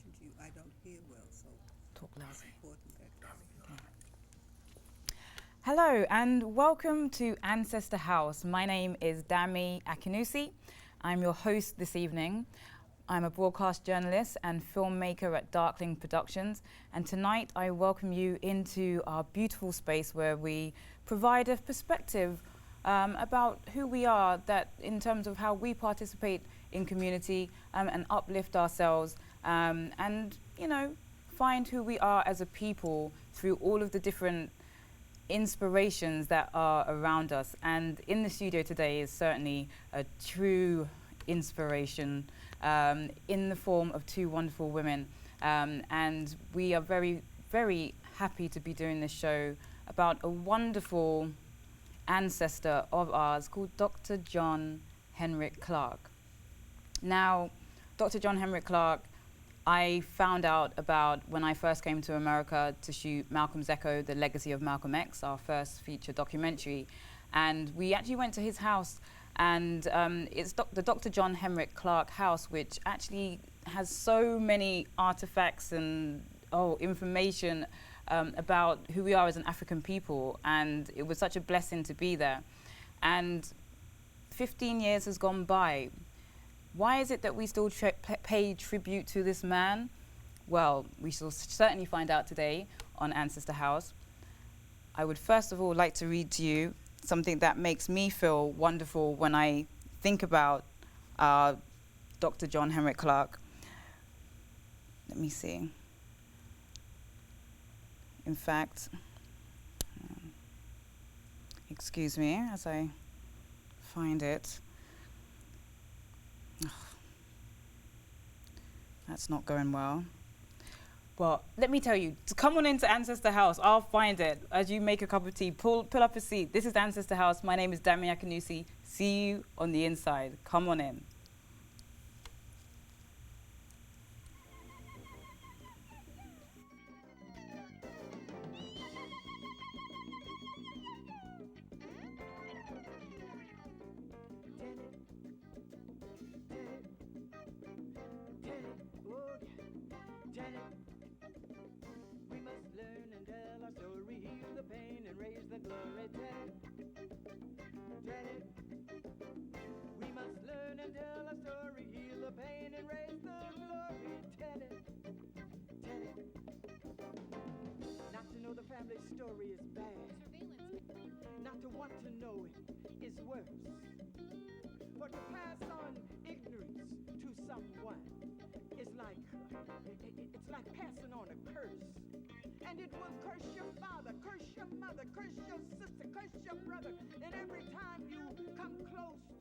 listen to you. I don't hear well, so Talk it's loudly. important that. Hello and welcome to Ancestor House. My name is Dami Akinusi. I'm your host this evening. I'm a broadcast journalist and filmmaker at Darkling Productions, and tonight I welcome you into our beautiful space where we provide a perspective about who we are, that in terms of how we participate in community and uplift ourselves and, you know, find who we are as a people through all of the different inspirations that are around us. And in the studio today is certainly a true inspiration in the form of two wonderful women. And we are very, very happy to be doing this show about a wonderful ancestor of ours called Dr. John Henrik Clarke. Now, Dr. John Henrik Clarke, I found out about when I first came to America to shoot Malcolm's Echo, The Legacy of Malcolm X, our first feature documentary. And we actually went to his house, and it's the Dr. John Henrik Clarke house, which actually has so many artifacts and information about who we are as an African people. And it was such a blessing to be there. And 15 years has gone by. Why is it that we still pay tribute to this man? Well, we shall certainly find out today on Ancestor House. I would first of all like to read to you something that makes me feel wonderful when I think about Dr. John Henrik Clarke. Let me see. In fact, excuse me as I find it. That's not going well. Well, let me tell you, to come on into Ancestor House, I'll find it. As you make a cup of tea, pull up a seat. This is Ancestor House. My name is Dami Akinusi. See you on the inside. Come on in. We must learn and tell our story, heal the pain and raise the glory. We must learn and tell our story, heal the pain and raise the glory. Tell it. Not to know the family story is bad. Not to want to know it is worse. For to pass on ignorance to someone is like it's like passing on a curse. And it will curse your father, curse your mother, curse your sister, curse your brother. And every time you come close to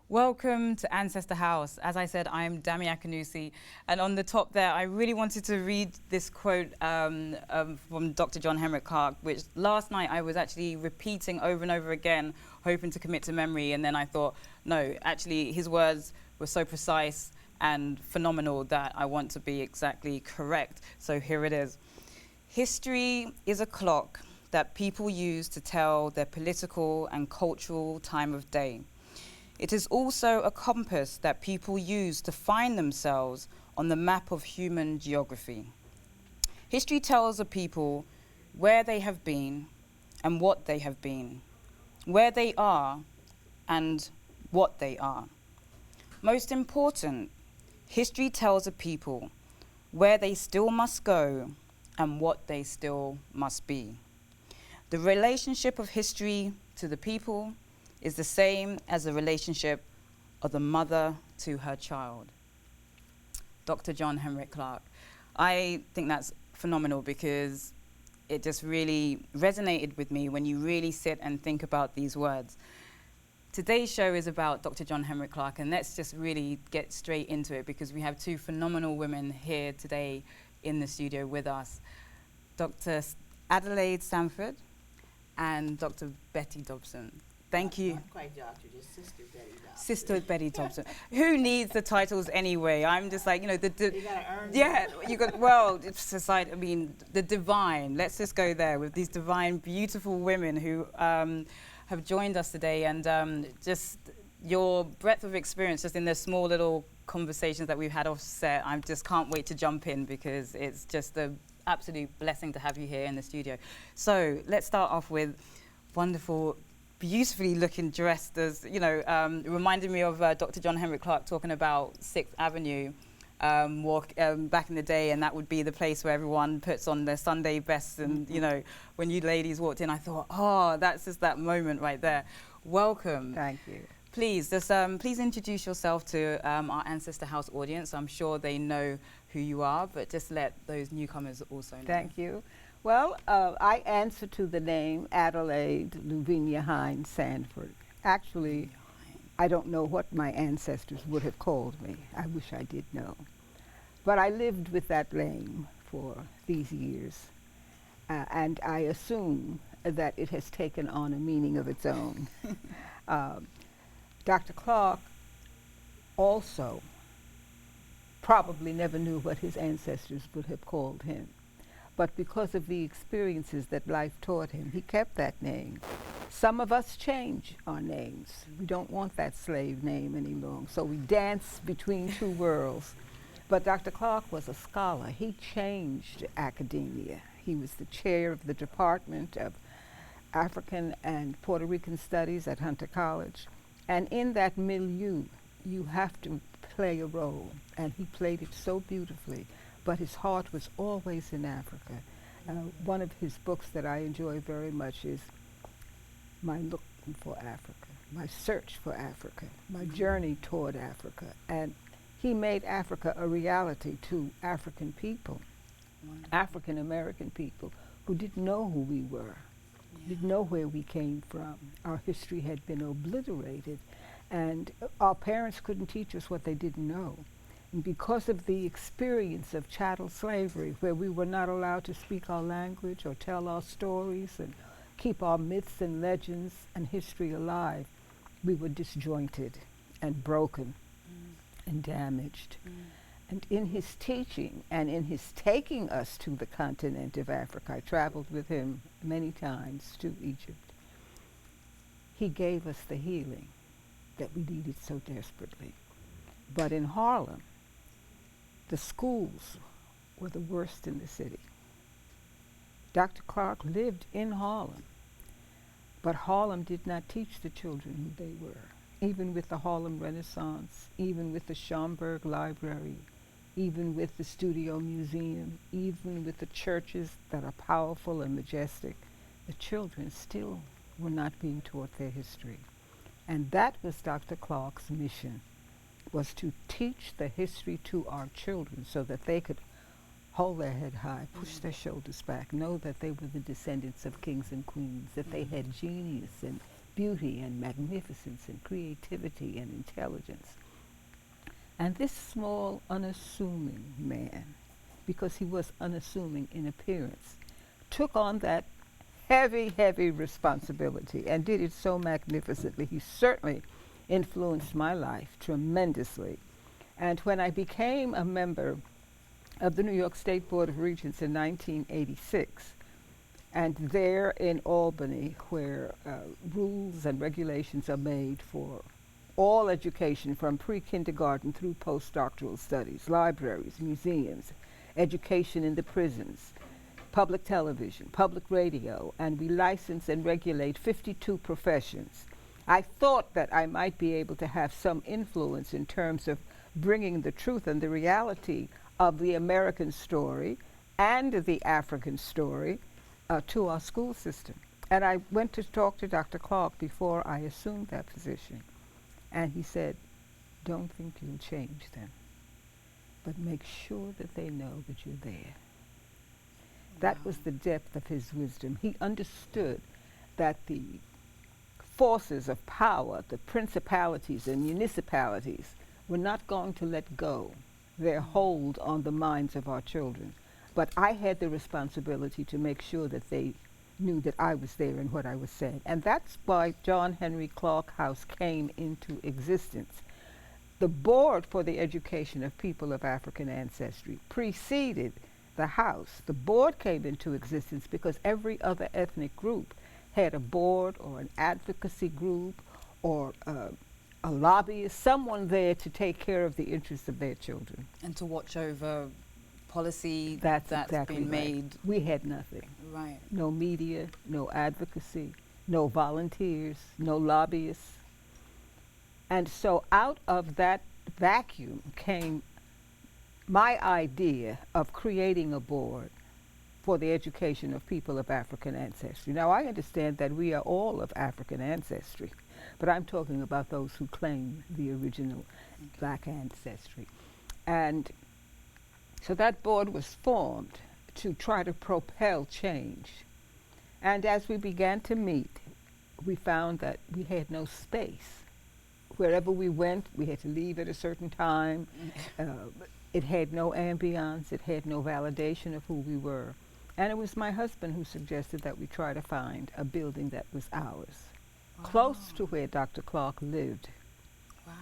Welcome to Ancestor House. As I said, I'm Dami Akinusi, and on the top there, I really wanted to read this quote from Dr. John Henrik Clarke, which last night I was actually repeating over and over again, hoping to commit to memory, and then I thought, no, actually his words were so precise and phenomenal that I want to be exactly correct. So here it is. History is a clock that people use to tell their political and cultural time of day. It is also a compass that people use to find themselves on the map of human geography. History tells a people where they have been and what they have been, where they are and what they are. Most important, history tells a people where they still must go and what they still must be. The relationship of history to the people is the same as the relationship of the mother to her child. Dr. John Henrik Clarke. I think that's phenomenal because it just really resonated with me when you really sit and think about these words. Today's show is about Dr. John Henrik Clarke, and let's just really get straight into it because we have two phenomenal women here today in the studio with us. Dr. Adelaide Sanford and Dr. Betty Dobson. Thank you. Not quite doctor, just Sister Betty Dobson. Sister Betty Dobson. Who needs the titles anyway? I'm just like, you know, You gotta earn yeah, you got, well, it's society, I mean, the divine. Let's just go there with these divine, beautiful women who have joined us today, and just your breadth of experience just in the small little conversations that we've had off set, I just can't wait to jump in because it's just an absolute blessing to have you here in the studio. So let's start off with wonderful, beautifully looking dressed as, you know, reminded me of Dr. John Henrik Clarke talking about 6th Avenue back in the day, and that would be the place where everyone puts on their Sunday best. And, you know, when you ladies walked in, I thought, oh, that's just that moment right there. Welcome. Thank you. Please, just please introduce yourself to our Ancestor House audience. I'm sure they know who you are, but just let those newcomers also know. Thank you. Well, I answer to the name Adelaide Luvinia Hines Sanford. Actually, I don't know what my ancestors would have called me. I wish I did know. But I lived with that name for these years, and I assume that it has taken on a meaning of its own. Dr. Clarke also probably never knew what his ancestors would have called him. But because of the experiences that life taught him, he kept that name. Some of us change our names. We don't want that slave name any longer, so we dance between two worlds. But Dr. Clarke was a scholar. He changed academia. He was the chair of the Department of African and Puerto Rican Studies at Hunter College. And in that milieu, you have to play a role, and he played it so beautifully. But his heart was always in Africa. One of his books that I enjoy very much is My Looking for Africa, My Search for Africa, My Journey Toward Africa. And he made Africa a reality to African people, African American people who didn't know who we were, didn't know where we came from. Our history had been obliterated, and our parents couldn't teach us what they didn't know. And because of the experience of chattel slavery, where we were not allowed to speak our language or tell our stories and keep our myths and legends and history alive, we were disjointed and broken and damaged. And in his teaching and in his taking us to the continent of Africa, I traveled with him many times to Egypt, he gave us the healing that we needed so desperately. But in Harlem, the schools were the worst in the city. Dr. Clarke lived in Harlem, but Harlem did not teach the children who they were. Even with the Harlem Renaissance, even with the Schomburg Library, even with the Studio Museum, even with the churches that are powerful and majestic, the children still were not being taught their history. And that was Dr. Clarke's mission, was to teach the history to our children so that they could hold their head high, push their shoulders back, know that they were the descendants of kings and queens, that they had genius and beauty and magnificence and creativity and intelligence. And this small, unassuming man, because he was unassuming in appearance, took on that heavy, heavy responsibility and did it so magnificently. He certainly influenced my life tremendously. And when I became a member of the New York State Board of Regents in 1986, and there in Albany, where rules and regulations are made for all education from pre-kindergarten through postdoctoral studies, libraries, museums, education in the prisons, public television, public radio, and we license and regulate 52 professions. I thought that I might be able to have some influence in terms of bringing the truth and the reality of the American story and the African story to our school system. And I went to talk to Dr. Clarke before I assumed that position. And he said, don't think you'll change them, but make sure that they know that you're there. That was the depth of his wisdom. He understood that the forces of power, the principalities and municipalities, were not going to let go their hold on the minds of our children. But I had the responsibility to make sure that they knew that I was there and what I was saying. And that's why John Henrik Clarke House came into existence. The Board for the Education of People of African Ancestry preceded the house. The board came into existence because every other ethnic group had a board or an advocacy group or a lobbyist, someone there to take care of the interests of their children. And to watch over policy That's that's exactly been right. made. We had nothing. Right. No media, no advocacy, no volunteers, no lobbyists. And so out of that vacuum came my idea of creating a board for the education of people of African ancestry. Now, I understand that we are all of African ancestry, but I'm talking about those who claim the original black ancestry. And so that board was formed to try to propel change. And as we began to meet, we found that we had no space. Wherever we went, we had to leave at a certain time. It had no ambiance, it had no validation of who we were. And it was my husband who suggested that we try to find a building that was ours, close to where Dr. Clarke lived. Wow.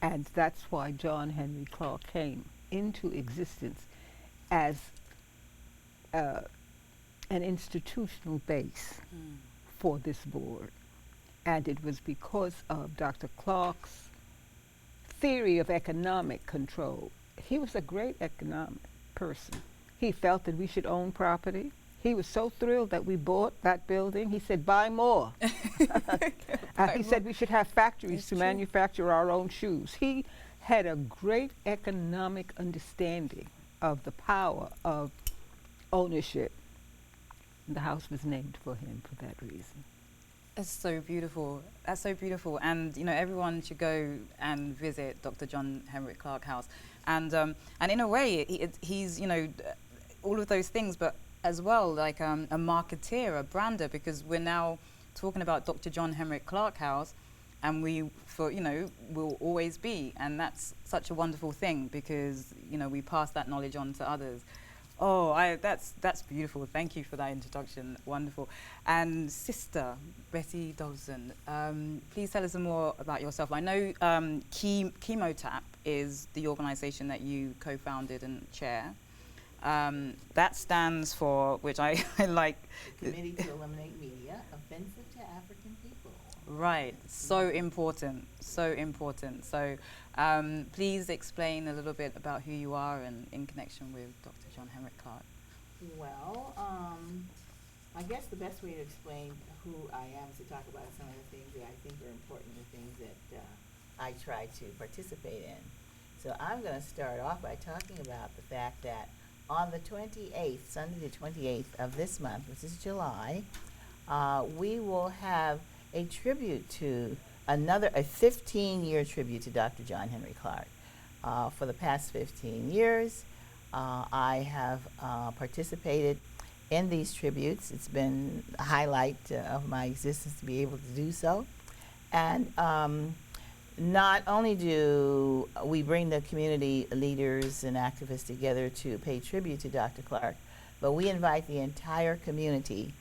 And that's why John Henrik Clarke came into existence as an institutional base for this board. And it was because of Dr. Clarke's theory of economic control. He was a great economic person. He felt that we should own property. He was so thrilled that we bought that building. He said, buy more. He said we should have factories to manufacture our own shoes. He had a great economic understanding of the power of ownership. The house was named for him for that reason. That's so beautiful. That's so beautiful. And, you know, everyone should go and visit Dr. John Henrik Clarke House. And in a way, he's, you know, all of those things, but as well, like a marketeer, a brander, because we're now talking about Dr. John Henrik Clarke House, and we, for, you know, will always be. And that's such a wonderful thing because, you know, we pass that knowledge on to others. Oh, that's beautiful. Thank you for that introduction. Wonderful. And Sister Betty Dobson, please tell us more about yourself. I know ChemoTap is the organization that you co-founded and chair. That stands for, which I like. The Committee to Eliminate Media Offensive to African People. Right. So important. So important. So please explain a little bit about who you are and in connection with Dr. John Henrik Clarke. Well, I guess the best way to explain who I am is to talk about some of the things that I think are important, the things that I try to participate in. So I'm going to start off by talking about the fact that on the 28th, Sunday the 28th of this month, which is July, we will have a tribute to a 15-year tribute to Dr. John Henrik Clarke. For the past 15 years, I have participated in these tributes. It's been a highlight of my existence to be able to do so. And not only do we bring the community leaders and activists together to pay tribute to Dr. Clarke, but we invite the entire community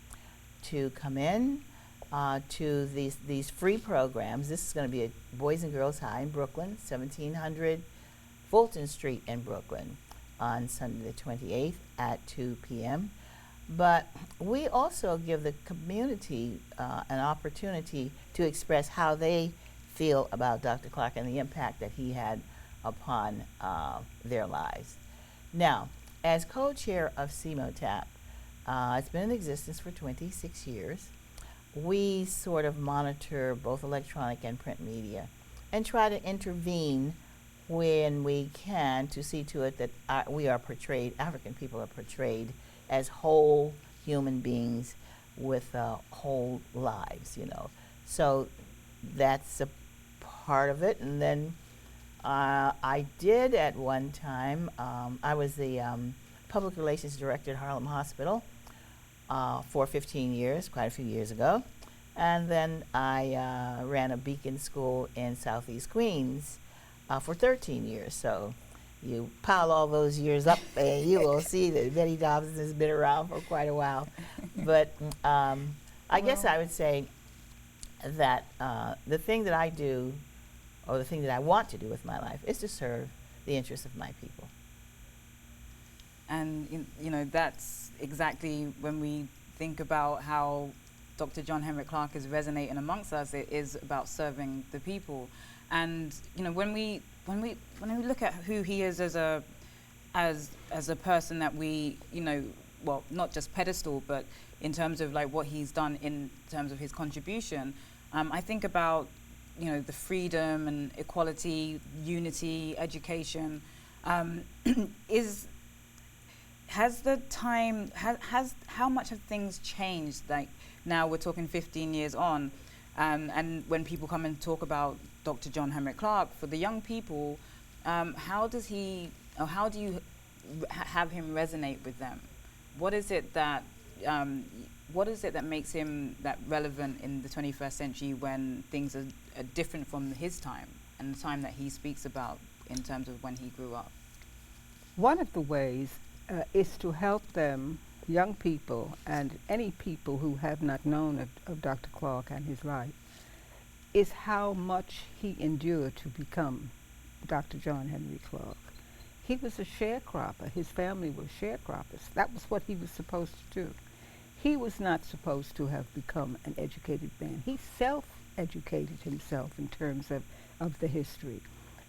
to come in to these free programs. This is going to be at Boys and Girls High in Brooklyn, 1700 Fulton Street in Brooklyn on Sunday the 28th at 2 p.m. But we also give the community an opportunity to express how they feel about Dr. Clarke and the impact that he had upon their lives. Now, as co-chair of ChemoTap, it's been in existence for 26 years. We sort of monitor both electronic and print media and try to intervene when we can to see to it that we are portrayed, African people are portrayed as whole human beings with whole lives, you know. So that's a part of it. And then I did at one time, I was the public relations director at Harlem Hospital for 15 years, quite a few years ago. And then I ran a beacon school in Southeast Queens for 13 years. So you pile all those years up and you will see that Betty Dobson has been around for quite a while. But I guess I would say that the thing that I do, or the thing that I want to do with my life, is to serve the interests of my people. And you know, that's exactly when we think about how Dr. John Henrik Clarke is resonating amongst us. It is about serving the people. And when we look at who he is as a person that we, well, not just pedestal, but in terms of like what he's done in terms of his contribution, I think about the freedom and equality, unity, education. How much have things changed? Like now we're talking 15 years on, and when people come and talk about Dr. John Henrik Clarke, for the young people, how do you have him resonate with them? What is it that makes him that relevant in the 21st century when things are different from his time and the time that he speaks about in terms of when he grew up? One of the ways is to help them, young people and any people who have not known of Dr. Clarke and his life, is how much he endured to become Dr. John Henrik Clarke. He was a sharecropper. His family were sharecroppers. That was what he was supposed to do. He was not supposed to have become an educated man. He self-educated himself in terms of the history.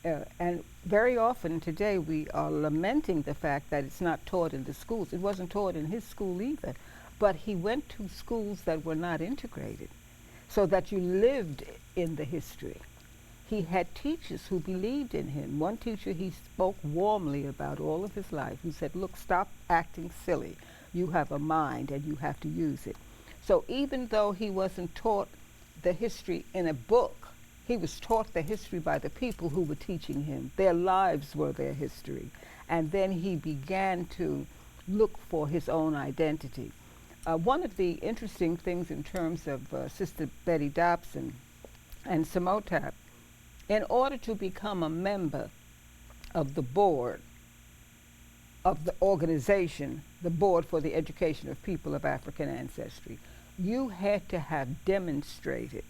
And very often today we are lamenting the fact that it's not taught in the schools. It wasn't taught in his school either. But he went to schools that were not integrated, so that you lived in the history. He had teachers who believed in him. One teacher he spoke warmly about all of his life, who said, look, stop acting silly. You have a mind and you have to use it. So even though he wasn't taught the history in a book, he was taught the history by the people who were teaching him. Their lives were their history. And then he began to look for his own identity. One of the interesting things in terms of Sister Betty Dobson and Samotap, in order to become a member of the board of the organization, the Board for the Education of People of African Ancestry, you had to have demonstrated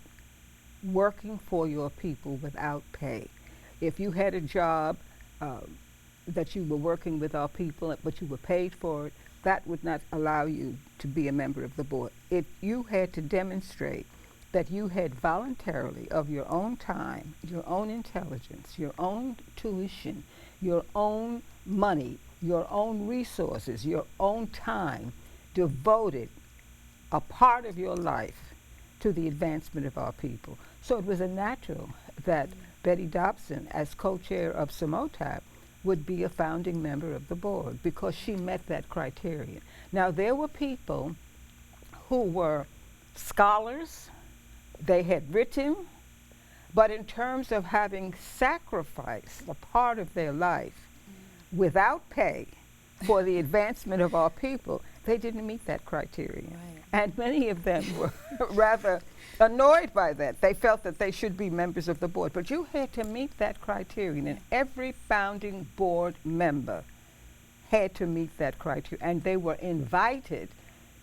working for your people without pay. If you had a job that you were working with our people, but you were paid for it, that would not allow you to be a member of the board. If you had to demonstrate that you had voluntarily, of your own time, your own intelligence, your own tuition, your own money, your own resources, your own time, devoted a part of your life to the advancement of our people. So it was a natural that Betty Dopson, as co-chair of Samotap, would be a founding member of the board because she met that criterion. Now, there were people who were scholars, they had written, but in terms of having sacrificed a part of their life without pay for the advancement of our people, they didn't meet that criterion. Right. And many of them were rather annoyed by that. They felt that they should be members of the board. But you had to meet that criterion, and every founding board member had to meet that criteria. And they were invited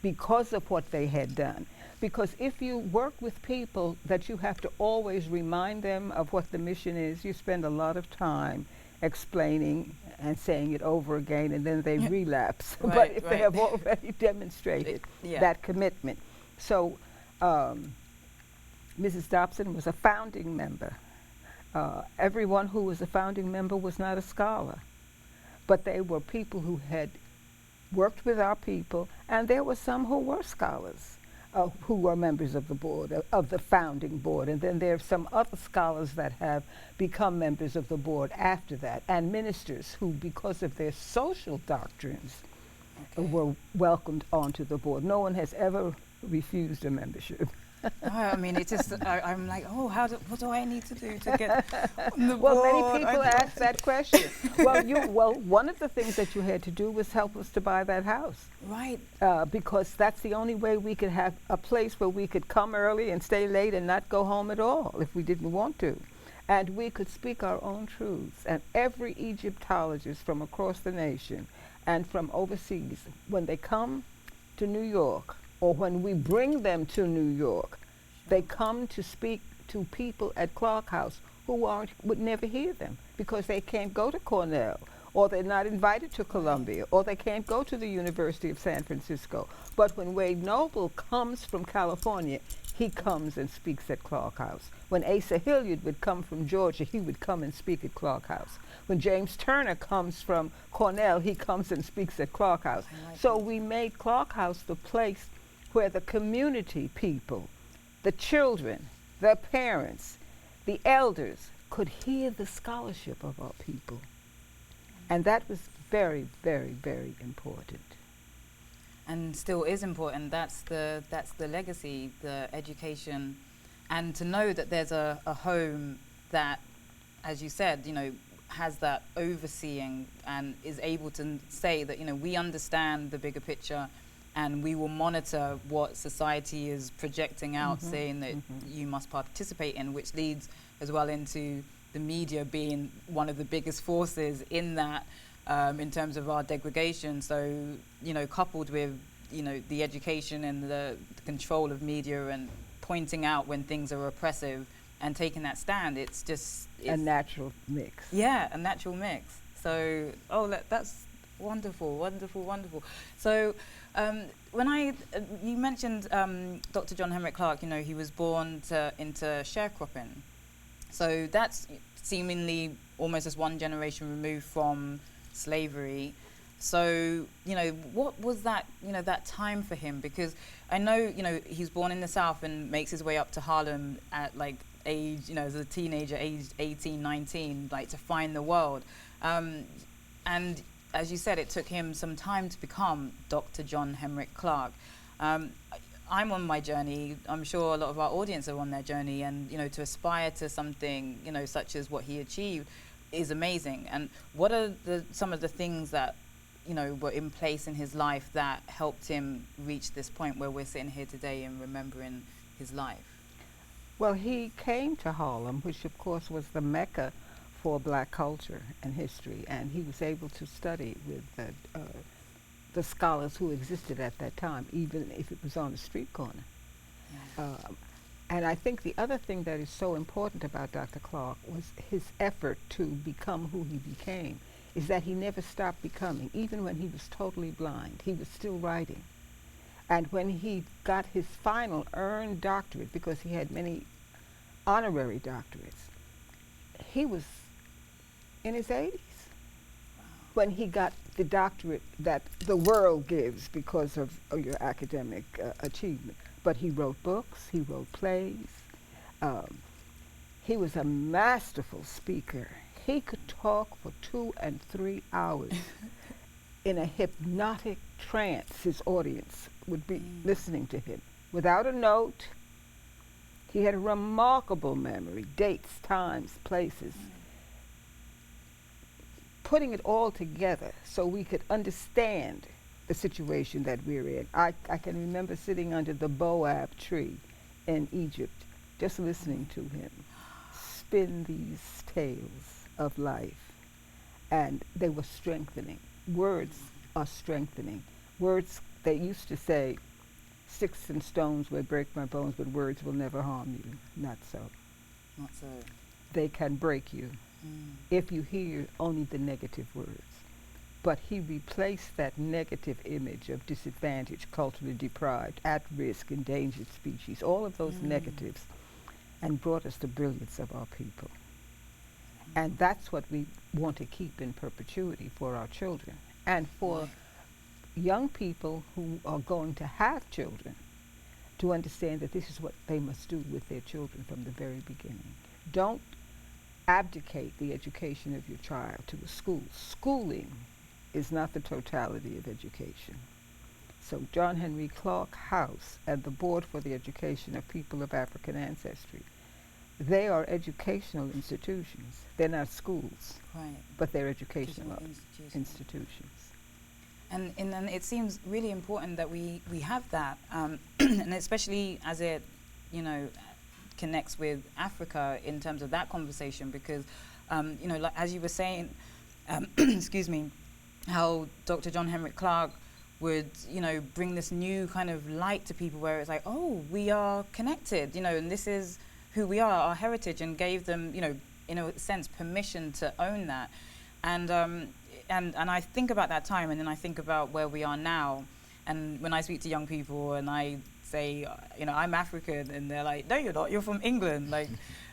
because of what they had done. Because if you work with people that you have to always remind them of what the mission is, you spend a lot of time explaining and saying it over again, and then they relapse. Right, but if they right. have already demonstrated that commitment. So Mrs. Dobson was a founding member. Everyone who was a founding member was not a scholar, but they were people who had worked with our people, and there were some who were scholars. Who were members of the board, of the founding board. And then there are some other scholars that have become members of the board after that, and ministers who, because of their social doctrines, were welcomed onto the board. No one has ever refused a membership. I mean, it's just, I'm like, oh, what do I need to do to get on the Well, board? many people ask that question. Well, one of the things that you had to do was help us to buy that house. Right. Because that's the only way we could have a place where we could come early and stay late and not go home at all if we didn't want to. And we could speak our own truths. And every Egyptologist from across the nation and from overseas, when they come to New York, or when we bring them to New York, they come to speak to people at Clarke House who would never hear them because they can't go to Cornell, or they're not invited to Columbia, or they can't go to the University of San Francisco. But when Wade Noble comes from California, he comes and speaks at Clarke House. When Asa Hilliard would come from Georgia, he would come and speak at Clarke House. When James Turner comes from Cornell, he comes and speaks at Clarke House. So we made Clarke House the place where the community people, the children, the parents, the elders could hear the scholarship of our people. And that was very, very, very important. And still is important. That's the legacy, the education, and to know that there's a home that, as you said, you know, has that overseeing and is able to say that, you know, we understand the bigger picture and we will monitor what society is projecting out, saying that you must participate in, which leads as well into the media being one of the biggest forces in that. In terms of our degradation, so, you know, coupled with, you know, the education and the control of media and pointing out when things are oppressive and taking that stand, it's just A natural mix. Yeah, a natural mix. So, that's wonderful, wonderful, wonderful. So, when you mentioned Dr. John Henrik Clarke, you know, he was born into sharecropping. So that's seemingly almost as one generation removed from slavery. So, you know, what was that, you know, that time for him? Because I know, you know, he's born in the South and makes his way up to Harlem at like age, you know, as a teenager, aged 18, 19, like to find the world. And as you said, it took him some time to become Dr. John Henrik Clarke. I'm on my journey. I'm sure a lot of our audience are on their journey, and, you know, to aspire to something, you know, such as what he achieved is amazing. And what are some of the things that, you know, were in place in his life that helped him reach this point where we're sitting here today and remembering his life? Well, he came to Harlem, which of course was the mecca for black culture and history, and he was able to study with the scholars who existed at that time, even if it was on a street corner. Yeah. And I think the other thing that is so important about Dr. Clarke was his effort to become who he became, is that he never stopped becoming. Even when he was totally blind, he was still writing. And when he got his final earned doctorate, because he had many honorary doctorates, he was in his 80s. When he got the doctorate that the world gives because of your academic achievement. But he wrote books, he wrote plays. He was a masterful speaker. He could talk for 2 and 3 hours in a hypnotic trance. His audience would be listening to him without a note. He had a remarkable memory, dates, times, places. Putting it all together so we could understand the situation that we're in. I can remember sitting under the boab tree in Egypt, just listening to him spin these tales of life. And they were strengthening. Words are strengthening. Words, they used to say, sticks and stones will break my bones, but words will never harm you. Not so. Not so. They can break you if you hear only the negative words. But he replaced that negative image of disadvantaged, culturally deprived, at risk, endangered species, all of those negatives, and brought us the brilliance of our people. And that's what we want to keep in perpetuity for our children and for young people who are going to have children, to understand that this is what they must do with their children from the very beginning. Don't abdicate the education of your child to a school. Schooling is not the totality of education. So John Henrik Clarke House and the Board for the Education of People of African Ancestry, they are educational institutions. They're not schools, but they're educational institutions. And it seems really important that we have that, and especially as it, you know, connects with Africa in terms of that conversation, because, you know, like as you were saying, excuse me, how Dr. John Henrik Clarke would, you know, bring this new kind of light to people where it's like, oh, we are connected, you know, and this is who we are, our heritage, and gave them, you know, in a sense, permission to own that. And I think about that time, and then I think about where we are now. And when I speak to young people and I say, I'm African, and they're like, no, you're not. You're from England. Like,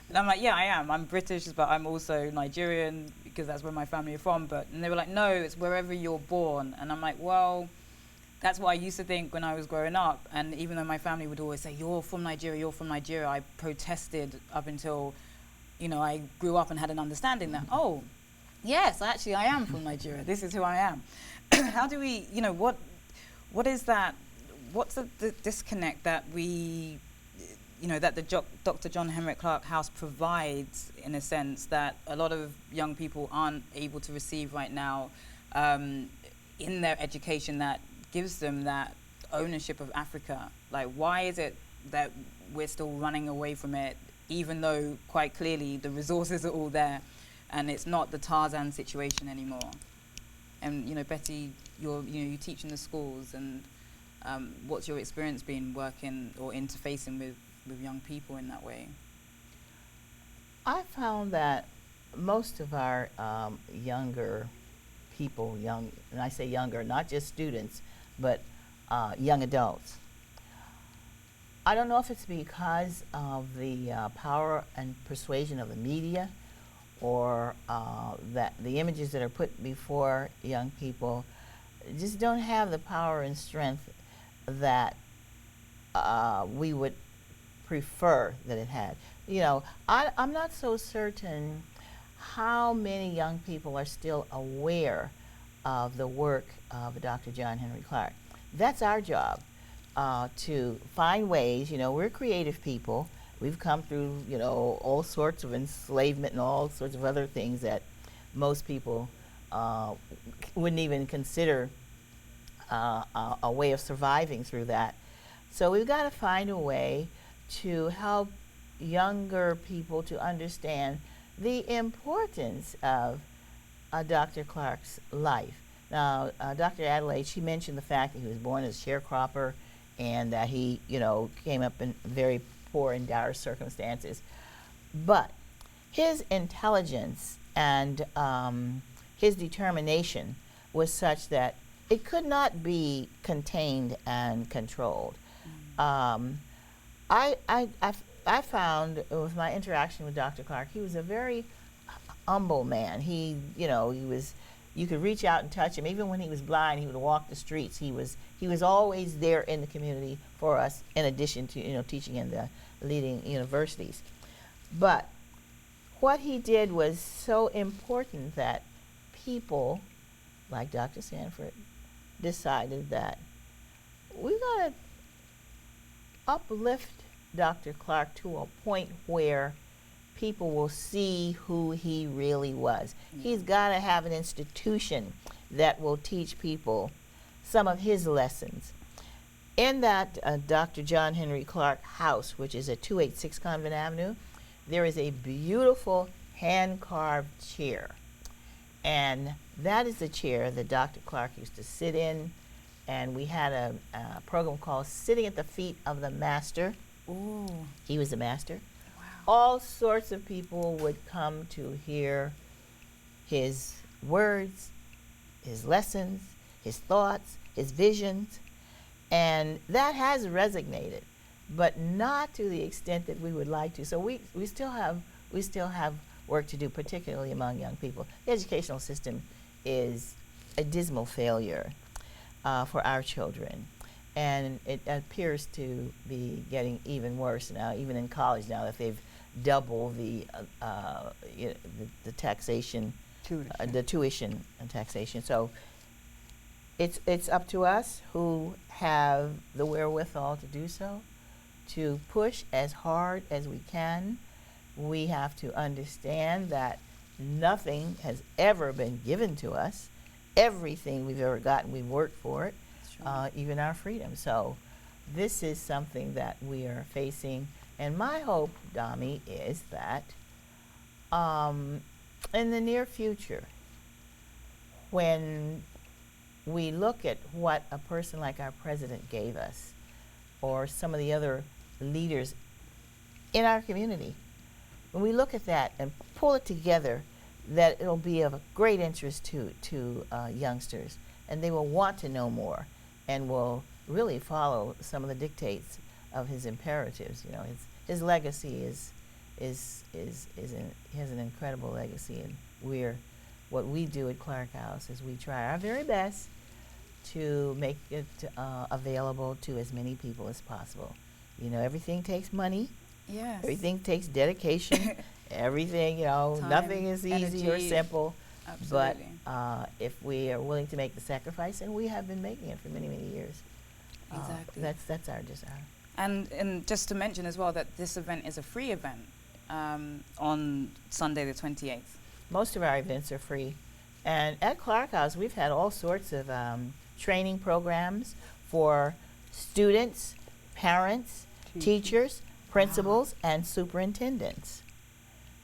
and I'm like, yeah, I am. I'm British, but I'm also Nigerian because that's where my family are from. And they were like, no, it's wherever you're born. And I'm like, well, that's what I used to think when I was growing up. And even though my family would always say, you're from Nigeria, I protested up until, I grew up and had an understanding that, oh, yes, actually I am from Nigeria. This is who I am. How do we, what is that? What's the disconnect that we, that the Dr. John Henrik Clarke House provides, in a sense, that a lot of young people aren't able to receive right now in their education, that gives them that ownership of Africa? Like, why is it that we're still running away from it, even though quite clearly the resources are all there, and it's not the Tarzan situation anymore? And Betty, you teach in the schools, and what's your experience been working or interfacing with young people in that way? I found that most of our younger people, and I say younger, not just students, but young adults. I don't know if it's because of the power and persuasion of the media, or that the images that are put before young people just don't have the power and strength that we would prefer that it had. I'm not so certain how many young people are still aware of the work of Dr. John Henrik Clarke. That's our job, to find ways. We're creative people. We've come through, all sorts of enslavement and all sorts of other things that most people wouldn't even consider a way of surviving through that. So we've got to find a way to help younger people to understand the importance of Dr. Clarke's life. Now, Dr. Adelaide, she mentioned the fact that he was born as a sharecropper, and that he, came up in very poor and dire circumstances. But his intelligence and his determination was such that it could not be contained and controlled. I found with my interaction with Dr. Clarke, he was a very humble man. He was, you could reach out and touch him. Even when he was blind, he would walk the streets. He was always there in the community for us, in addition to teaching in the leading universities. But what he did was so important that people like Dr. Sanford decided that we got to uplift Dr. Clarke to a point where people will see who he really was. He's got to have an institution that will teach people some of his lessons. In that Dr. John Henrik Clarke House, which is at 286 Convent Avenue, there is a beautiful hand-carved chair. And that is the chair that Dr. Clarke used to sit in. And we had a program called Sitting at the Feet of the Master. Ooh. He was the master. Wow. All sorts of people would come to hear his words, his lessons, his thoughts, his visions. And that has resonated, but not to the extent that we would like to. So we still have work to do, particularly among young people. The educational system is a dismal failure for our children, and it appears to be getting even worse now, even in college now, that they've doubled the taxation, the tuition and taxation. So it's up to us who have the wherewithal to do so, to push as hard as we can. We have to understand that nothing has ever been given to us. Everything we've ever gotten, we've worked for it, even our freedom. So this is something that we are facing. And my hope, Dami, is that in the near future, when we look at what a person like our president gave us, or some of the other leaders in our community, when we look at that and pull it together, that it'll be of great interest to youngsters, and they will want to know more and will really follow some of the dictates of his imperatives. You know, his legacy has an incredible legacy, and what we do at Clarke House is we try our very best to make it available to as many people as possible. You know, everything takes money. Yes. Everything takes dedication. Everything, you know, Time, nothing is easy or energy. simple. Absolutely. But if we are willing to make the sacrifice, and we have been making it for many, many years, Exactly. that's our desire. And just to mention as well that this event is a free event on Sunday the 28th. Most of our events are free. And at Clarke House, we've had all sorts of training programs for students, parents, teachers, principals, and superintendents.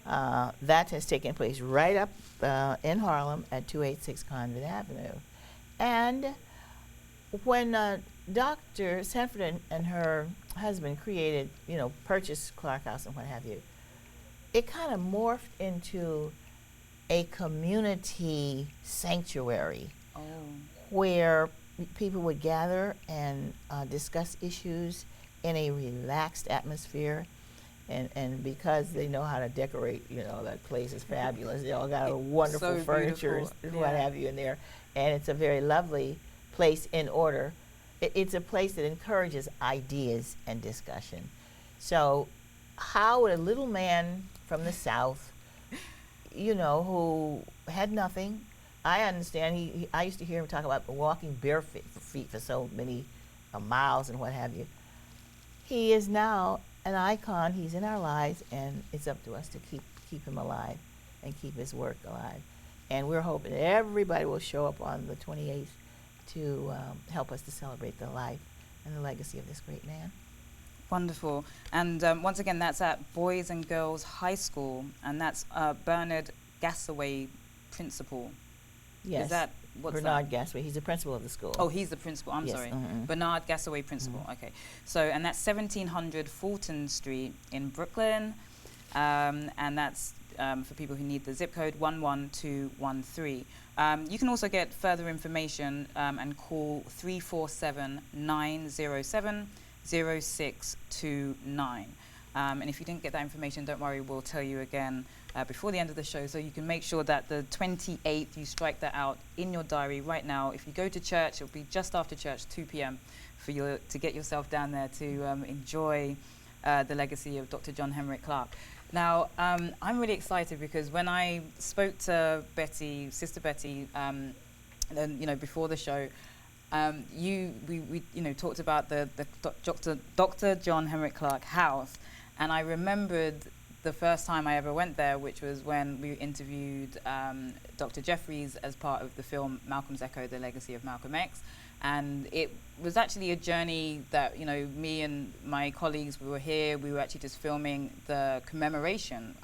That has taken place right up in Harlem at 286 Convent Avenue. And when Dr. Sanford and her husband created, purchased Clarke House and what have you, it kind of morphed into a community sanctuary where people would gather and discuss issues in a relaxed atmosphere. And because they know how to decorate, that place is fabulous. They all got wonderful So furniture and what have you in there. And it's a very lovely place in order. It's a place that encourages ideas and discussion. So how would a little man from the South, who had nothing, I understand, I used to hear him talk about walking bare feet for so many miles and what have you. He is now an icon. He's in our lives, and it's up to us to keep him alive and keep his work alive. And we're hoping that everybody will show up on the 28th to help us to celebrate the life and the legacy of this great man. Wonderful. And once again, that's at Boys and Girls High School, and that's Bernard Gassaway Principal. Yes. Is that what's Bernard that? Gassaway. He's the principal of the school. Oh, he's the principal. I'm Yes, sorry. mhm. Bernard Gassaway Principal. Okay. So, and that's 1700 Fulton Street in Brooklyn, and that's for people who need the zip code 11213. You can also get further information and call 347-907-0629. And if you didn't get that information, don't worry, we'll tell you again before the end of the show, so you can make sure that the 28th, you strike that out in your diary right now. If you go to church, it'll be just after church, 2 p.m., for you to get yourself down there to enjoy the legacy of Dr. John Henrik Clarke. Now, I'm really excited because when I spoke to Betty, Sister Betty, before the show, we talked about the Dr. John Henrik Clarke house, and I remembered the first time I ever went there, which was when we interviewed Dr. Jeffries as part of the film Malcolm's Echo: The Legacy of Malcolm X. And it was actually a journey that, me and my colleagues, we were here, we were actually just filming the commemoration,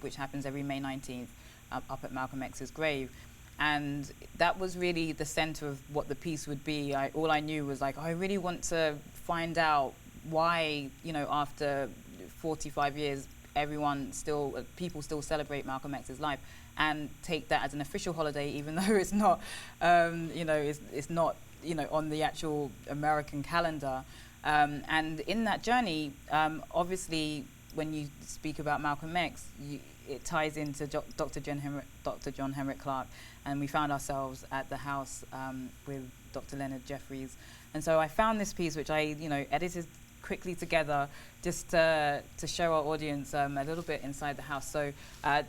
which happens every May 19th up at Malcolm X's grave. And that was really the center of what the piece would be. All I knew was I really want to find out why, after 45 years, people still celebrate Malcolm X's life and take that as an official holiday, even though it's not, it's not, on the actual American calendar. And in that journey, obviously, when you speak about Malcolm X, it ties into Dr. John Henrik Clarke, and we found ourselves at the house with Dr. Leonard Jeffries. And so I found this piece, which I, edited quickly together just to show our audience a little bit inside the house. So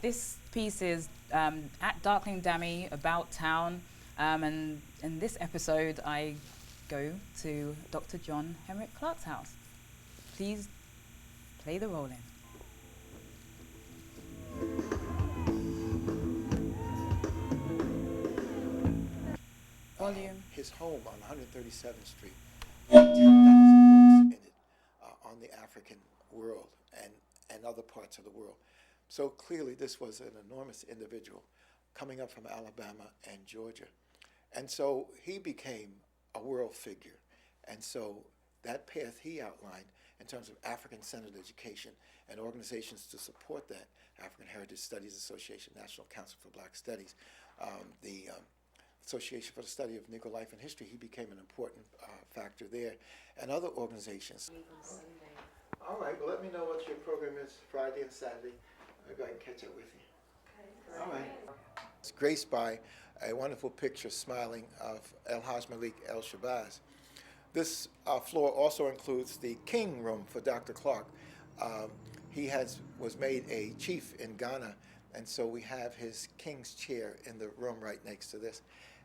this piece is at Darkling Dammy, about town, and in this episode I go to Dr. John Henrik Clarke's house. Please play the roll in. Volume. His home on 137th Street had 10,000 books in it on the African world and other parts of the world. So clearly this was an enormous individual coming up from Alabama and Georgia. And so he became a world figure. And so that path he outlined in terms of African-centered education and organizations to support that, African Heritage Studies Association, National Council for Black Studies, the Association for the Study of Negro Life and History, he became an important factor there, and other organizations. All right, well, let me know what your program is Friday and Saturday. Maybe I can catch up with you. All right. It's graced by a wonderful picture smiling of El Haj Malik El Shabazz. This floor also includes the king room for Dr. Clarke. He was made a chief in Ghana, and so we have his king's chair in the room right next to this.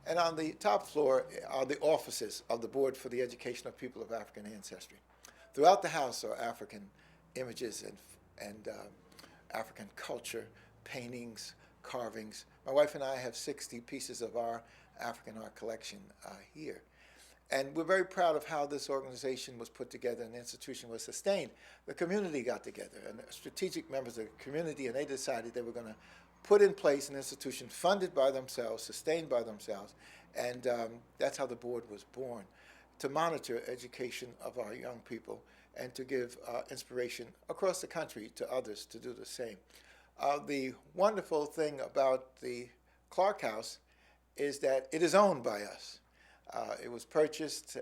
And on the top floor are the offices of the Board for the Education of People of African Ancestry. Throughout the house are African images and African culture, paintings, carvings. My wife and I have 60 pieces of our African art collection here. And we're very proud of how this organization was put together and the institution was sustained. The community got together, and strategic members of the community, and they decided they were going to put in place an institution funded by themselves, sustained by themselves, and that's how the board was born, to monitor education of our young people and to give inspiration across the country to others to do the same. The wonderful thing about the Clarke House is that it is owned by us. It was purchased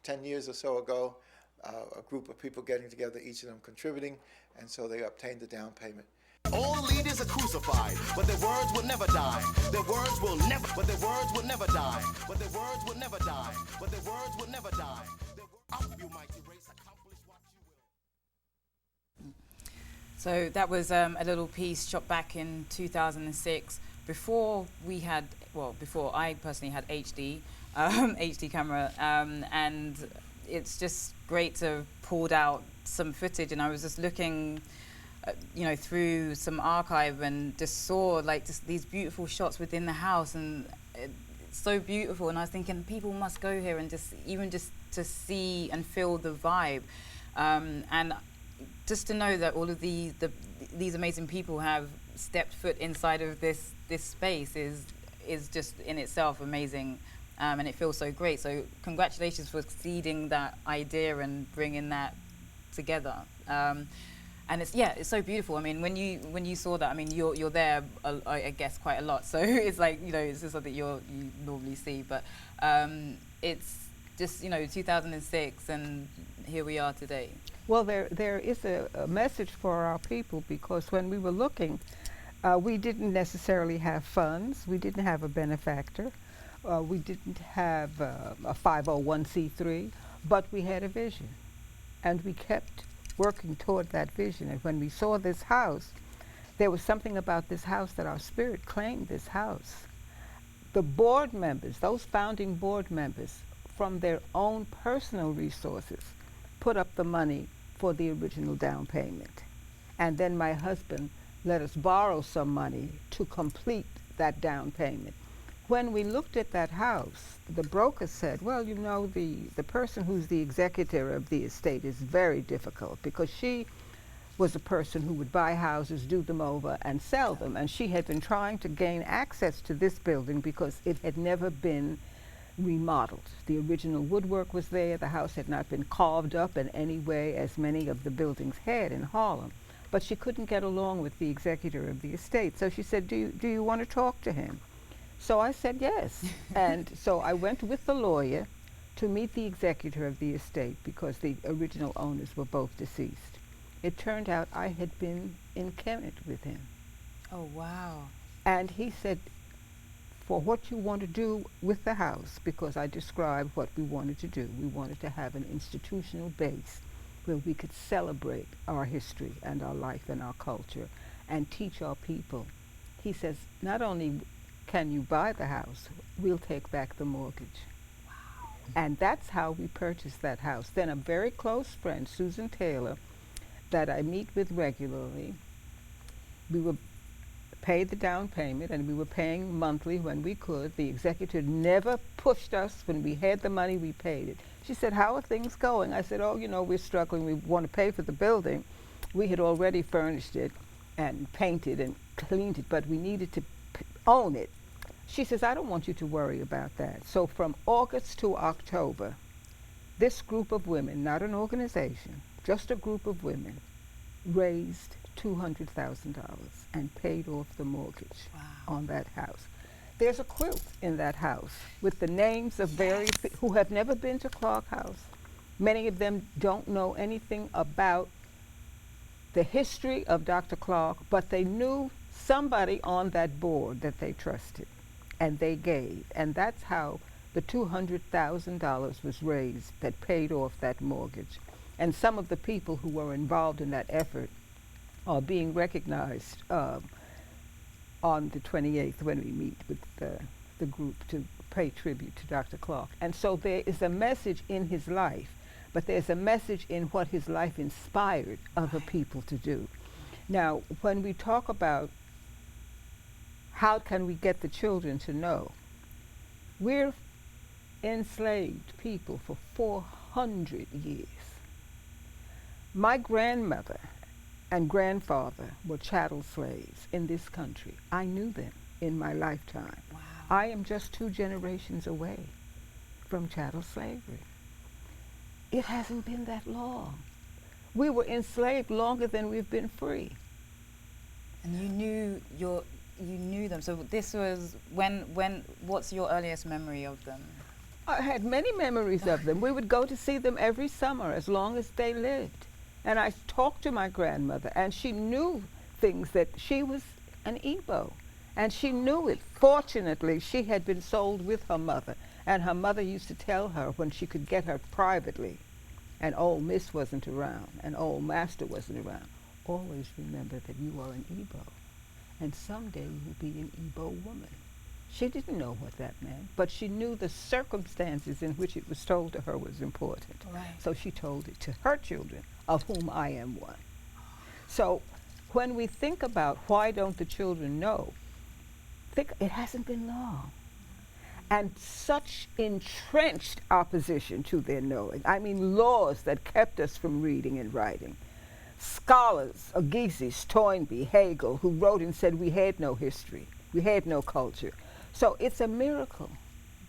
10 years or so ago, a group of people getting together, each of them contributing, and so they obtained the down payment. All leaders are crucified, but their words will never die. Their words will never, but their words will never die. But their words will never die. But their words will never die. You might erase, accomplish what you will. So that was a little piece shot back in 2006. Before I personally had HD, HD camera, and it's just great to have pulled out some footage. And I was just looking, through some archive and just saw just these beautiful shots within the house, and it's so beautiful. And I was thinking people must go here and just to see and feel the vibe, and just to know that all of these amazing people have stepped foot inside of this space is just in itself amazing, and it feels so great. So congratulations for seeding that idea and bringing that together. And it's so beautiful. I mean, when you saw that, I mean, you're there, I guess, quite a lot. So it's like, it's just something you normally see. But it's just 2006, and here we are today. Well, there is a message for our people, because when we were looking, we didn't necessarily have funds. We didn't have a benefactor. We didn't have a 501c3, but we had a vision, and we kept working toward that vision. And when we saw this house, there was something about this house that our spirit claimed this house. The board members, those founding board members, from their own personal resources, put up the money for the original down payment. And then my husband let us borrow some money to complete that down payment. When we looked at that house, the broker said, well, the person who's the executor of the estate is very difficult, because she was a person who would buy houses, do them over, and sell them. And she had been trying to gain access to this building because it had never been remodeled. The original woodwork was there. The house had not been carved up in any way as many of the buildings had in Harlem. But she couldn't get along with the executor of the estate. So she said, do you want to talk to him? So I said yes. And so I went with the lawyer to meet the executor of the estate, because the original owners were both deceased. It turned out I had been in Kemet with him. Oh, wow. And he said, for what you want to do with the house, because I described what we wanted to do. We wanted to have an institutional base where we could celebrate our history and our life and our culture and teach our people. He says, not only can you buy the house, we'll take back the mortgage. Wow. And that's how we purchased that house. Then a very close friend, Susan Taylor, that I meet with regularly, we were paid the down payment, and we were paying monthly when we could. The executor never pushed us. When we had the money, we paid it. She said, how are things going? I said, oh, we're struggling. We want to pay for the building. We had already furnished it and painted and cleaned it, but we needed to own it. She says, I don't want you to worry about that. So from August to October, this group of women, not an organization, just a group of women, raised $200,000 and paid off the mortgage on that house. There's a quilt in that house with the names of various who have never been to Clarke House. Many of them don't know anything about the history of Dr. Clarke, but they knew somebody on that board that they trusted, and they gave. And that's how the $200,000 was raised that paid off that mortgage. And some of the people who were involved in that effort are being recognized on the 28th when we meet with the group to pay tribute to Dr. Clarke. And so there is a message in his life, but there's a message in what his life inspired other people to do. Now, when we talk about how can we get the children to know, we're enslaved people for 400 years. My grandmother and grandfather were chattel slaves in this country. I knew them in my lifetime. Wow. I am just 2 generations away from chattel slavery. It hasn't been that long. We were enslaved longer than we've been free. And you knew them. So this was what's your earliest memory of them? I had many memories of them. We would go to see them every summer as long as they lived. And I talked to my grandmother, and she knew things that she was an Igbo, and she knew it. Fortunately, she had been sold with her mother, and her mother used to tell her when she could get her privately, and old Miss wasn't around, and old Master wasn't around, always remember that you are an Igbo, and someday you will be an Igbo woman. She didn't know what that meant, but she knew the circumstances in which it was told to her was important. Right. So she told it to her children, of whom I am one. So when we think about why don't the children know, think it hasn't been long. And such entrenched opposition to their knowing. I mean, laws that kept us from reading and writing. Scholars, Agassiz, Toynbee, Hegel, who wrote and said we had no history, we had no culture. So it's a miracle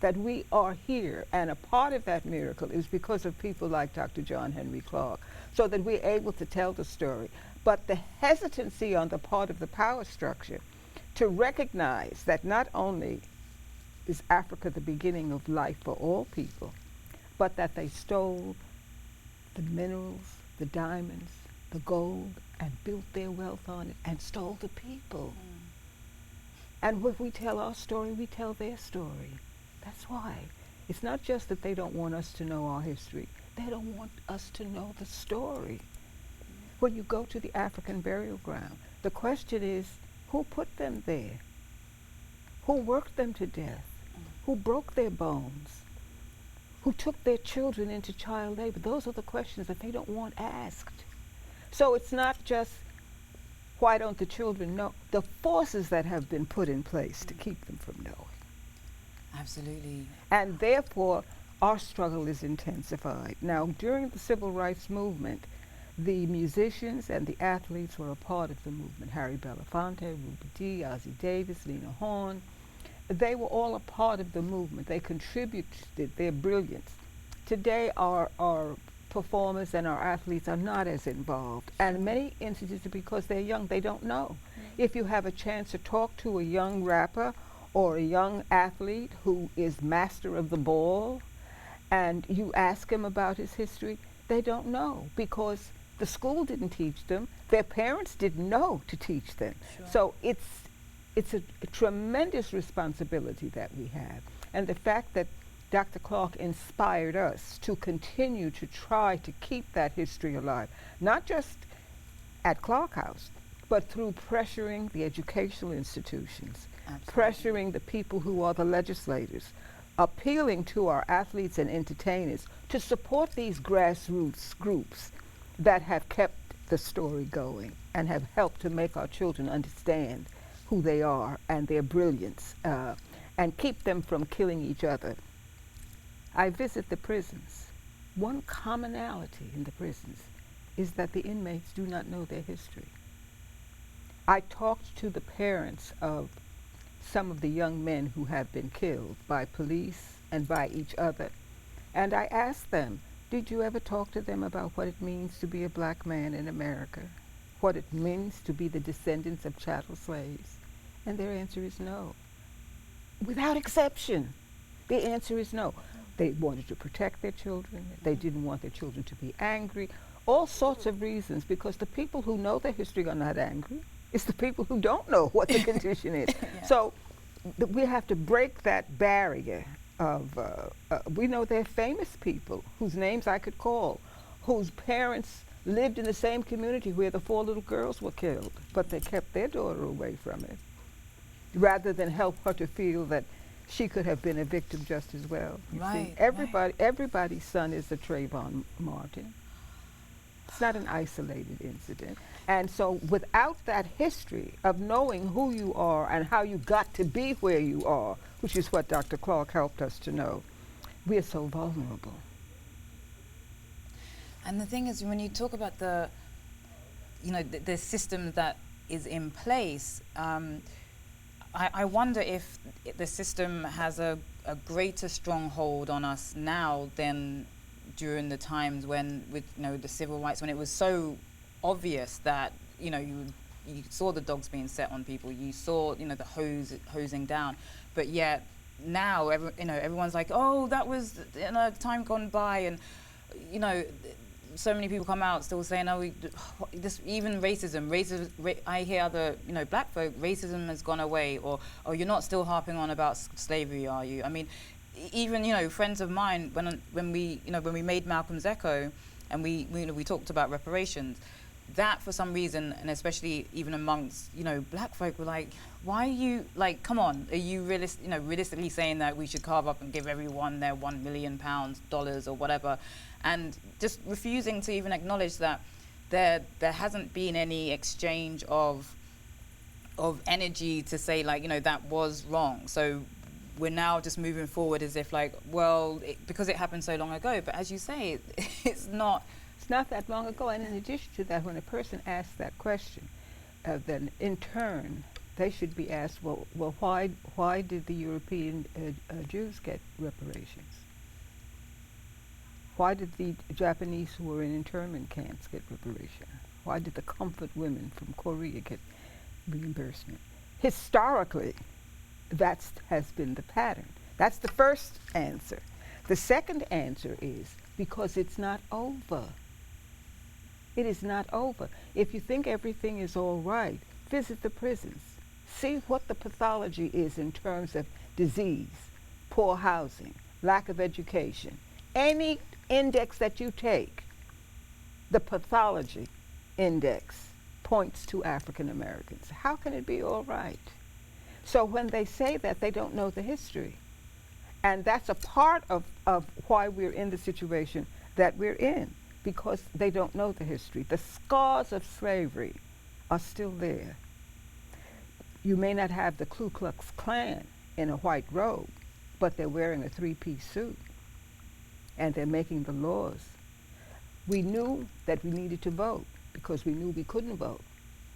that we are here, and a part of that miracle is because of people like Dr. John Henrik Clarke, so that we're able to tell the story. But the hesitancy on the part of the power structure to recognize that not only is Africa the beginning of life for all people, but that they stole the minerals, the diamonds, the gold, and built their wealth on it, and stole the people. And when we tell our story, we tell their story. That's why. It's not just that they don't want us to know our history. They don't want us to know the story. When you go to the African burial ground, the question is, who put them there? Who worked them to death? Who broke their bones? Who took their children into child labor? Those are the questions that they don't want asked. So it's not just, why don't the children know? The forces that have been put in place to keep them from knowing. Absolutely. And therefore, our struggle is intensified. Now, during the Civil Rights Movement, the musicians and the athletes were a part of the movement. Harry Belafonte, Ruby Dee, Ozzie Davis, Lena Horne. They were all a part of the movement. They contributed their brilliance. Today, our performers and our athletes are not as involved. And many instances, because they're young, they don't know. If you have a chance to talk to a young rapper or a young athlete who is master of the ball, and you ask him about his history, they don't know, because the school didn't teach them, their parents didn't know to teach them. Sure. So it's a tremendous responsibility that we have. And the fact that Dr. Clarke inspired us to continue to try to keep that history alive, not just at Clarke House, but through pressuring the educational institutions, pressuring the people who are the legislators, appealing to our athletes and entertainers to support these grassroots groups that have kept the story going and have helped to make our children understand who they are and their brilliance, and keep them from killing each other. I visit the prisons. One commonality in the prisons is that the inmates do not know their history. I talked to the parents of some of the young men who have been killed by police and by each other, and I asked them, did you ever talk to them about what it means to be a black man in America? What it means to be the descendants of chattel slaves? And their answer is no. Without exception, the answer is no. They wanted to protect their children. They didn't want their children to be angry. all sorts of reasons, because the people who know the history are not angry. It's the people who don't know what the condition is. Yeah. So we have to break that barrier of, we know there are famous people whose names I could call, whose parents lived in the same community where the 4 little girls were killed, but they kept their daughter away from it, rather than help her to feel that she could have been a victim just as well. You Right, see, everybody's son is a Trayvon Martin. It's not an isolated incident. And so without that history of knowing who you are and how you got to be where you are, which is what Dr. Clarke helped us to know, we are so vulnerable. And the thing is, when you talk about the, you know, the system that is in place, I wonder if the system has a greater stronghold on us now than during the times when, with, you know, the civil rights, when it was so obvious that, you know, you saw the dogs being set on people, you saw, you know, the hosing down, but yet now, you know, everyone's like, oh, that was, you know, time gone by, and, you know, so many people come out still saying, oh, this, even racism, I hear other, you know, black folk, racism has gone away, or you're not still harping on about slavery, are you? I mean, even, you know, friends of mine, when we made Malcolm's Echo, and we talked about reparations, that for some reason, and especially even amongst, you know, black folk, were like, why are you, like, come on, are you realistically saying that we should carve up and give everyone their £1 million, dollars, or whatever, and just refusing to even acknowledge that there hasn't been any exchange of energy to say, like, you know, that was wrong. So we're now just moving forward as if, like, well, because it happened so long ago. But as you say, it's not. It's not that long ago. And in addition to that, when a person asks that question, then in turn, they should be asked, well, why did the European Jews get reparations? Why did the Japanese who were in internment camps get reparation? Why did the comfort women from Korea get reimbursement? Historically, that has been the pattern. That's the first answer. The second answer is because it's not over. It is not over. If you think everything is all right, visit the prisons. See what the pathology is in terms of disease, poor housing, lack of education. Any index that you take, the pathology index points to African Americans. How can it be all right? So when they say that, they don't know the history. And that's a part of why we're in the situation that we're in, because they don't know the history. The scars of slavery are still there. You may not have the Ku Klux Klan in a white robe, but they're wearing a 3-piece suit, and they're making the laws. We knew that we needed to vote because we knew we couldn't vote.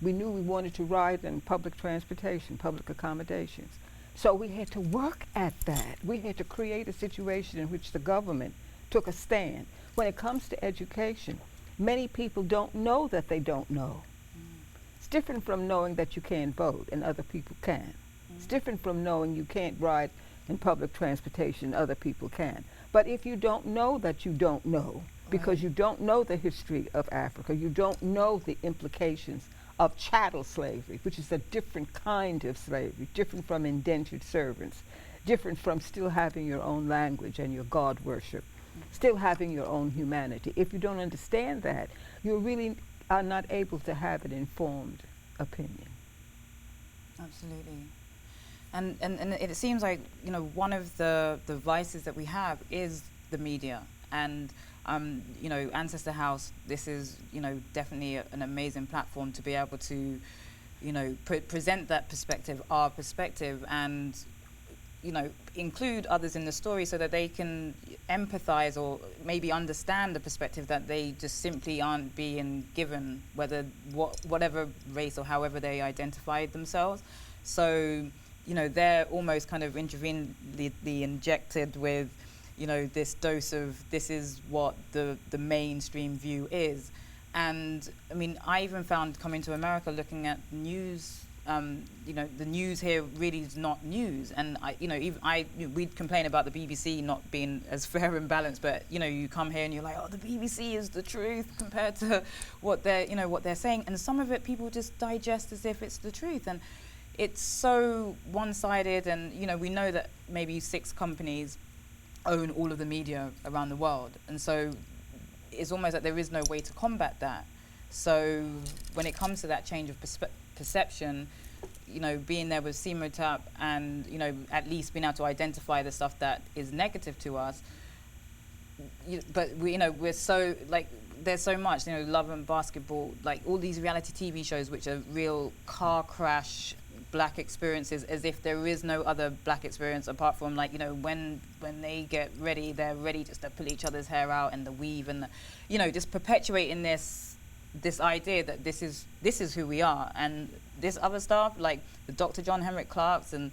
We knew we wanted to ride in public transportation, public accommodations. So we had to work at that. We had to create a situation in which the government took a stand. When it comes to education, many people don't know that they don't know. It's different from knowing that you can't vote and other people can. It's different from knowing you can't ride in public transportation, other people can. But if you don't know that you don't know, because you don't know the history of Africa, you don't know the implications of chattel slavery, which is a different kind of slavery, different from indentured servants, different from still having your own language and your God worship, still having your own humanity. If you don't understand that, you really are not able to have an informed opinion. Absolutely. And it seems like, you know, one of the vices that we have is the media. And, you know, Ancestor House, this is, you know, definitely an amazing platform to be able to, you know, present that perspective, our perspective, and, you know, include others in the story so that they can empathize or maybe understand the perspective that they just simply aren't being given, whatever race or however they identify themselves. So, you know, they're almost kind of intravenously injected with, you know, this dose of this is what the mainstream view is. And I mean, I even found coming to America, looking at news the news here really is not news. And we'd complain about the BBC not being as fair and balanced, but you come here and you're like, oh, the BBC is the truth compared to what they're saying, and some of it people just digest as if it's the truth, and it's so one-sided. And we know that maybe 6 companies own all of the media around the world, and so it's almost like there is no way to combat that. So when it comes to that change of perception, being there with CMOTAP and, at least being able to identify the stuff that is negative to us. But we're so, like, there's so much, Love and Basketball, like all these reality TV shows, which are real car crash black experiences, as if there is no other black experience apart from, like, when they get ready, they're ready just to pull each other's hair out and the weave and just perpetuating this idea that this is who we are, and this other stuff, like the Dr. John Henrik Clarke's and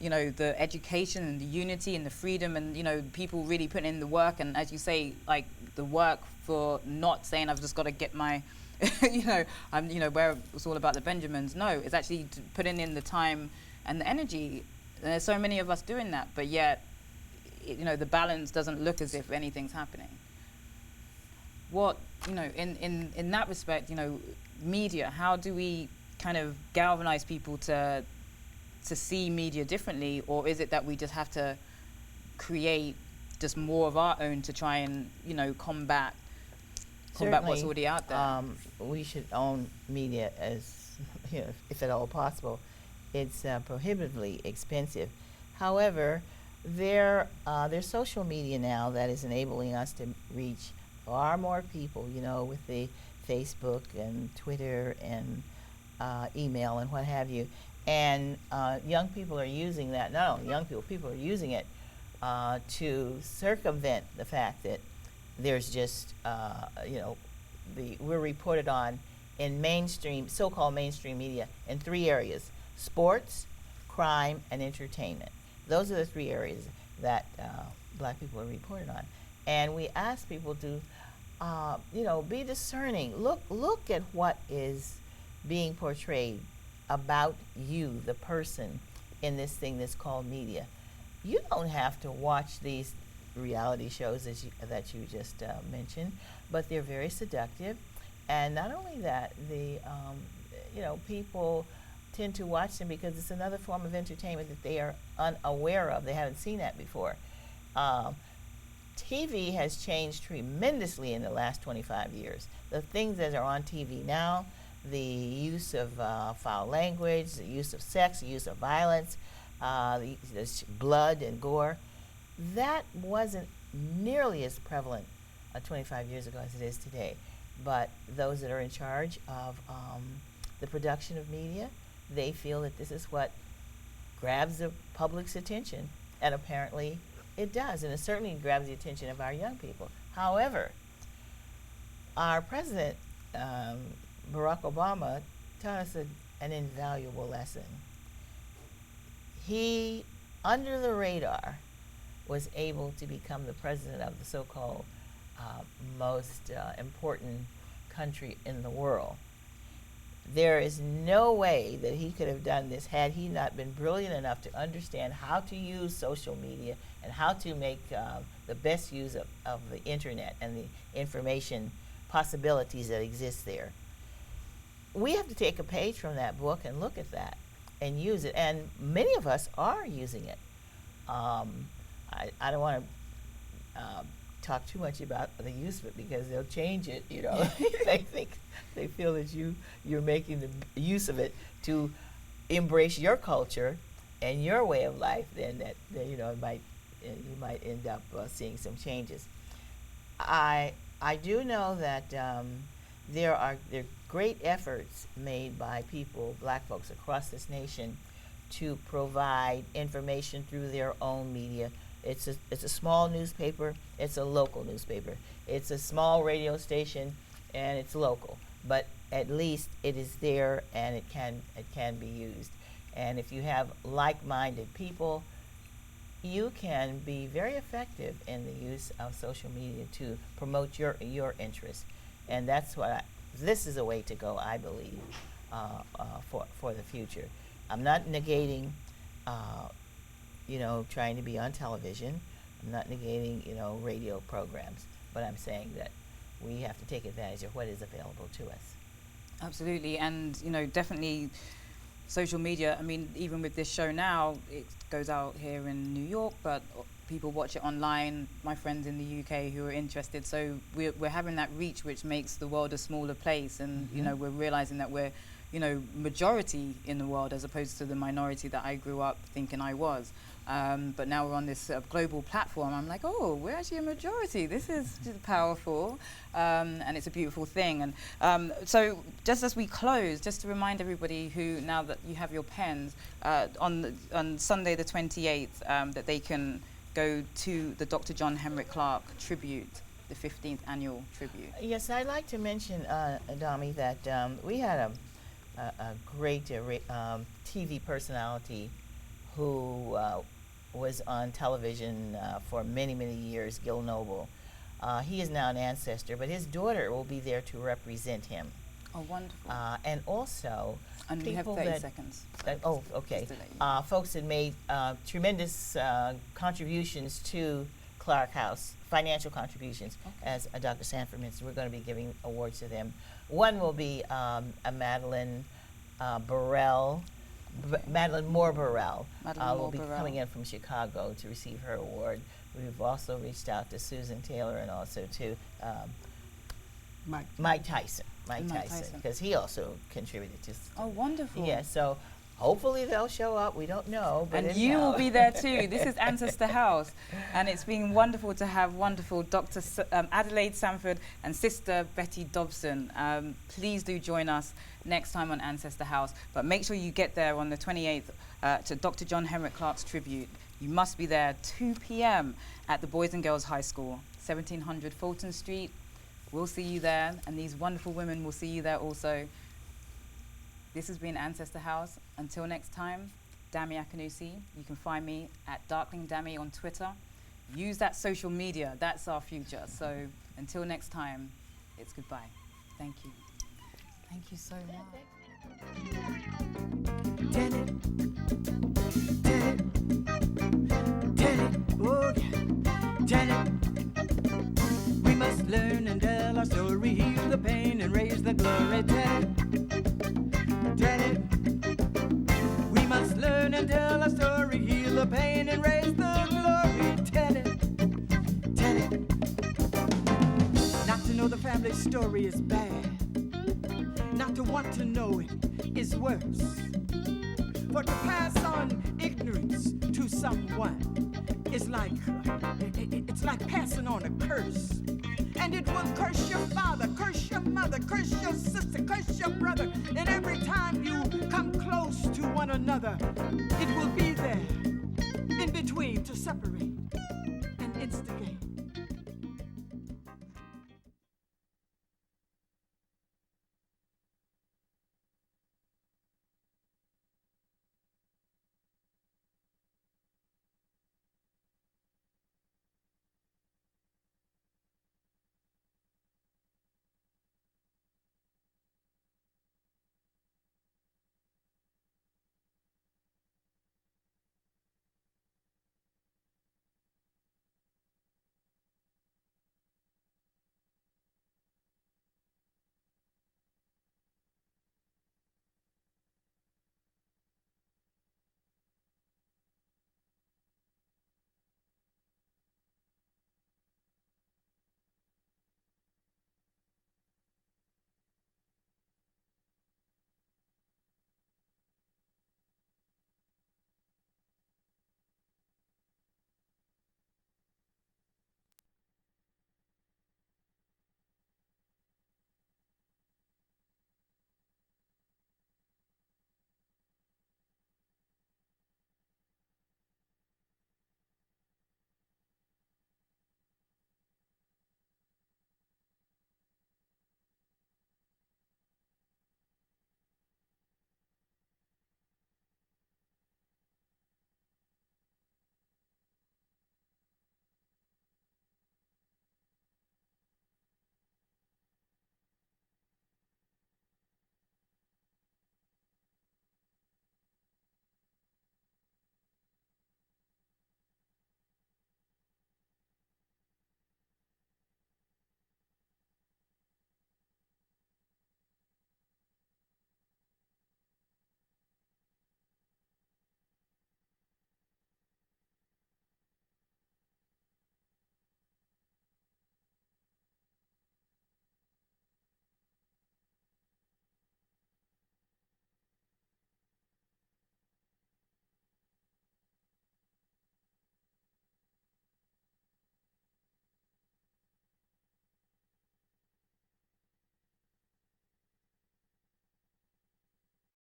the education and the unity and the freedom, and people really putting in the work, and as you say, like the work for not saying I've just got to get my where it's all about the Benjamins. No, it's actually putting in the time and the energy, and there's so many of us doing that, but yet the balance doesn't look as if anything's happening. What in that respect, media, how do we kind of galvanize people to see media differently, or is it that we just have to create just more of our own to try and combat what's already out there? We should own media as if at all possible. It's prohibitively expensive. However, there's social media now that is enabling us to reach far more people, with the Facebook and Twitter and email and what have you. And young people are using that. Not only young people, people are using it to circumvent the fact that there's just, we're reported on in mainstream, so-called mainstream media in 3 areas: sports, crime, and entertainment. Those are the 3 areas that black people are reported on. And we ask people to, be discerning. Look at what is being portrayed about you, the person, in this thing that's called media. You don't have to watch these reality shows that you just mentioned, but they're very seductive. And not only that, people tend to watch them because it's another form of entertainment that they are unaware of. They haven't seen that before. TV has changed tremendously in the last 25 years. The things that are on TV now, the use of foul language, the use of sex, the use of violence, the blood and gore, that wasn't nearly as prevalent 25 years ago as it is today. But those that are in charge of the production of media, they feel that this is what grabs the public's attention, and apparently it does, and it certainly grabs the attention of our young people. However, our president, Barack Obama, taught us an invaluable lesson. He, under the radar, was able to become the president of the so-called most important country in the world. There is no way that he could have done this had he not been brilliant enough to understand how to use social media and how to make the best use of the internet and the information possibilities that exist there. We have to take a page from that book and look at that and use it, and many of us are using it. I don't want to talk too much about the use of it because they'll change it, they feel that you're making the use of it to embrace your culture and your way of life, then you might end up seeing some changes. I do know that there are great efforts made by people, black folks across this nation, to provide information through their own media. It's a small newspaper, it's a local newspaper. It's a small radio station, and it's local. But at least it is there, and it can be used. And if you have like-minded people, you can be very effective in the use of social media to promote your interests. And that's what this is a way to go, I believe, for the future. I'm not negating, trying to be on television. I'm not negating, radio programs. But I'm saying that we have to take advantage of what is available to us. Absolutely, and definitely social media. I mean, even with this show now, it goes out here in New York, but people watch it online. My friends in the UK who are interested, so we're having that reach, which makes the world a smaller place, and we're realizing that we're majority in the world as opposed to the minority that I grew up thinking I was. But now we're on this global platform. I'm like, oh, we're actually a majority. This is just powerful, and it's a beautiful thing. And so just as we close, just to remind everybody who, now that you have your pens, on Sunday the 28th, that they can go to the Dr. John Henrik Clarke tribute, the 15th annual tribute. Yes, I'd like to mention, Dami, that we had a great TV personality who was on television for many, many years, Gil Noble. He is now an Ancestor, but his daughter will be there to represent him. Oh, wonderful. And also, and we have 30 seconds. Okay. Folks that made tremendous contributions to Clarke House, financial contributions, as Dr. Sanford mentioned. We're going to be giving awards to them. One will be a Madeline Burrell. Madeline Moore Burrell will be coming in from Chicago to receive her award. We've also reached out to Susan Taylor and also to Mike Tyson. Mike Tyson, because he also contributed to. Oh, wonderful! Yeah, so hopefully they'll show up. We don't know, but and you will be there too. This is Ancestor House, and it's been wonderful to have wonderful Dr. Adelaide Sanford and Sister Betty Dobson. Please do join us next time on Ancestor House, but make sure you get there on the 28th to Dr. John Henrik Clarke's tribute. You must be there 2 p.m. at the Boys and Girls High School, 1700 Fulton Street. We'll see you there, and these wonderful women will see you there also. This has been Ancestor House. Until next time, Dami Akanusi. You can find me at Darkling Dami on Twitter. Use that social media. That's our future. So until next time, it's goodbye. Thank you. Thank you so much. Oh yeah, tell it. We must learn and tell our story, heal the pain and raise the glory. Tell it. We must learn and tell our story, heal the pain and raise the glory. Tell it. Tell it. Not to know the family story is bad. Not to want to know it is worse. For to pass on ignorance to someone is like, it's like passing on a curse. And it will curse your father, curse your mother, curse your sister, curse your brother. And every time you come close to one another, it will be there in between to separate.